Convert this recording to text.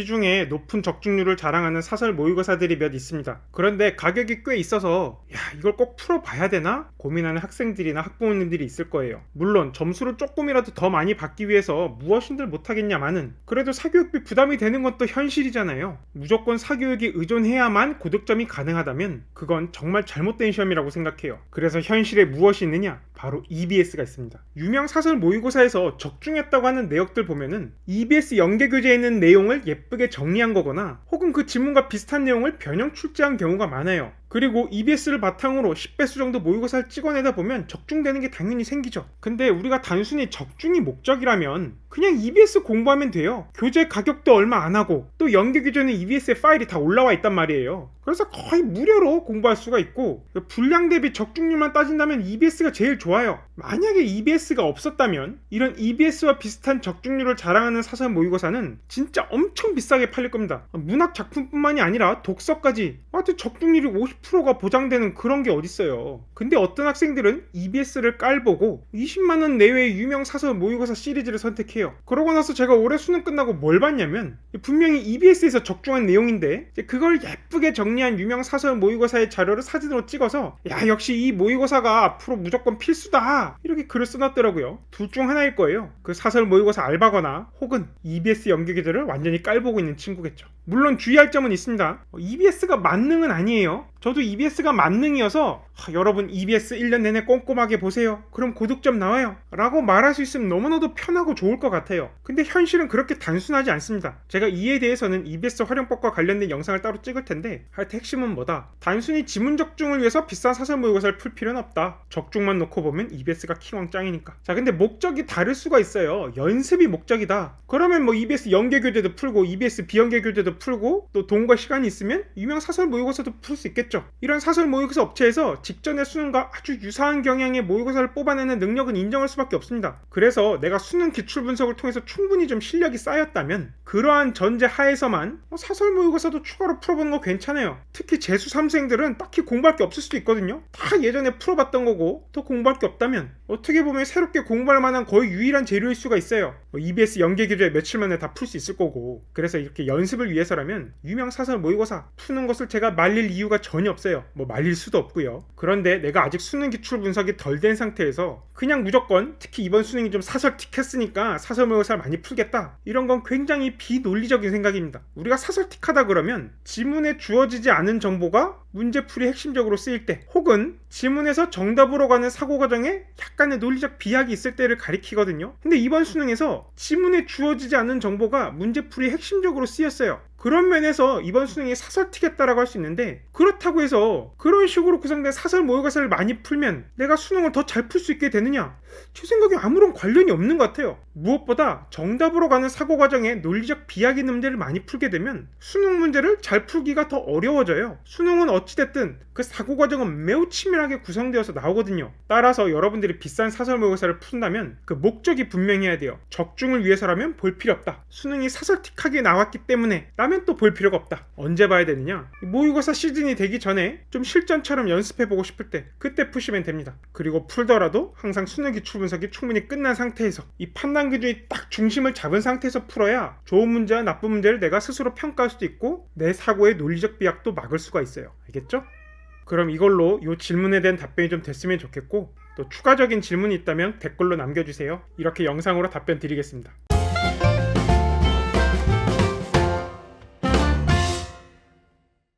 시중에 높은 적중률을 자랑하는 사설 모의고사들이 몇 있습니다. 그런데 가격이 꽤 있어서 이걸 꼭 풀어봐야 되나? 고민하는 학생들이나 학부모님들이 있을 거예요. 물론 점수를 조금이라도 더 많이 받기 위해서 무엇인들 못하겠냐마는 그래도 사교육비 부담이 되는 건 또 현실이잖아요. 무조건 사교육에 의존해야만 고득점이 가능하다면 그건 정말 잘못된 시험이라고 생각해요. 그래서 현실에 무엇이 있느냐? 바로 EBS가 있습니다. 유명 사설 모의고사에서 적중했다고 하는 내역들 보면은 EBS 연계교재에 있는 내용을 예쁘게 정리한 거거나 혹은 그 지문과 비슷한 내용을 변형 출제한 경우가 많아요. 그리고 EBS를 바탕으로 10배수 정도 모의고사를 찍어내다 보면 적중되는 게 당연히 생기죠. 근데 우리가 단순히 적중이 목적이라면 그냥 EBS 공부하면 돼요. 교재 가격도 얼마 안 하고 또 연계교재는 EBS에 파일이 다 올라와 있단 말이에요. 그래서 거의 무료로 공부할 수가 있고 분량 대비 적중률만 따진다면 EBS가 제일 좋아요. 만약에 EBS가 없었다면 이런 EBS와 비슷한 적중률을 자랑하는 사설 모의고사는 진짜 엄청 비싸게 팔릴 겁니다. 문학 작품뿐만이 아니라 독서까지 하여튼 적중률이 50%가 보장되는 그런 게 어딨어요. 근데 어떤 학생들은 EBS를 깔보고 20만원 내외의 유명 사설 모의고사 시리즈를 선택해요. 그러고 나서 제가 올해 수능 끝나고 뭘 봤냐면 분명히 EBS에서 적중한 내용인데 그걸 예쁘게 정리한 유명 사설 모의고사의 자료를 사진으로 찍어서 역시 이 모의고사가 앞으로 무조건 필수다 이렇게 글을 써놨더라고요. 둘 중 하나일 거예요. 그 사설 모의고사 알바거나 혹은 EBS 연계교재를 완전히 깔보고 있는 친구겠죠. 물론 주의할 점은 있습니다. EBS가 만능은 아니에요. 저도 EBS가 만능이어서 여러분 EBS 1년 내내 꼼꼼하게 보세요. 그럼 고득점 나와요. 라고 말할 수 있으면 너무나도 편하고 좋을 것 같아요. 근데 현실은 그렇게 단순하지 않습니다. 제가 이에 대해서는 EBS 활용법과 관련된 영상을 따로 찍을 텐데 하여튼 핵심은 뭐다? 단순히 지문 적중을 위해서 비싼 사설 모의고사를 풀 필요는 없다. 적중만 놓고 보면 EBS가 키왕짱이니까. 자, 근데 목적이 다를 수가 있어요. 연습이 목적이다. 그러면 뭐 EBS 연계교재도 풀고 EBS 비연계교재도 풀고 또 돈과 시간이 있으면 유명 사설 모의고사도 풀 수 있겠죠. 이런 사설 모의고사 업체에서 직전의 수능과 아주 유사한 경향의 모의고사를 뽑아내는 능력은 인정할 수밖에 없습니다. 그래서 내가 수능 기출 분석을 통해서 충분히 좀 실력이 쌓였다면 그러한 전제 하에서만 사설 모의고사도 추가로 풀어보는 거 괜찮아요. 특히 재수 3수생들은 딱히 공부할 게 없을 수도 있거든요. 다 예전에 풀어봤던 거고 더 공부할 게 없다면 어떻게 보면 새롭게 공부할 만한 거의 유일한 재료일 수가 있어요. EBS 연계교재 며칠 만에 다 풀 수 있을 거고. 그래서 이렇게 연습을 위해서라면 유명 사설 모의고사 푸는 것을 제가 말릴 이유가 전혀 없어요. 뭐 말릴 수도 없고요. 그런데 내가 아직 수능 기출 분석이 덜 된 상태에서 그냥 무조건 특히 이번 수능이 좀 사설틱했으니까 사설 모의고사를 많이 풀겠다 이런 건 굉장히 비논리적인 생각입니다. 우리가 사설틱하다 그러면 지문에 주어지지 않은 정보가 문제풀이 핵심적으로 쓰일 때 혹은 지문에서 정답으로 가는 사고 과정에 약간의 논리적 비약이 있을 때를 가리키거든요. 근데 이번 수능에서 지문에 주어지지 않은 정보가 문제풀이 핵심적으로 쓰였어요. 그런 면에서 이번 수능이 사설틱했다라고 할 수 있는데 그렇다고 해서 그런 식으로 구성된 사설 모의고사를 많이 풀면 내가 수능을 더 잘 풀 수 있게 되느냐? 제 생각에 아무런 관련이 없는 것 같아요. 무엇보다 정답으로 가는 사고 과정에 논리적 비약이 있는 문제를 많이 풀게 되면 수능 문제를 잘 풀기가 더 어려워져요. 수능은 어찌됐든 그 사고 과정은 매우 치밀하게 구성되어서 나오거든요. 따라서 여러분들이 비싼 사설 모의고사를 푼다면 그 목적이 분명해야 돼요. 적중을 위해서라면 볼 필요 없다. 수능이 사설틱하게 나왔기 때문에 라면 또 볼 필요가 없다. 언제 봐야 되느냐? 모의고사 시즌이 되기 전에 좀 실전처럼 연습해보고 싶을 때 그때 푸시면 됩니다. 그리고 풀더라도 항상 수능 기출 분석이 충분히 끝난 상태에서 이 판단 기준이 딱 중심을 잡은 상태에서 풀어야 좋은 문제와 나쁜 문제를 내가 스스로 평가할 수도 있고 내 사고의 논리적 비약도 막을 수가 있어요. 알겠죠? 그럼 이걸로 이 질문에 대한 답변이 좀 됐으면 좋겠고 또 추가적인 질문이 있다면 댓글로 남겨주세요. 이렇게 영상으로 답변 드리겠습니다.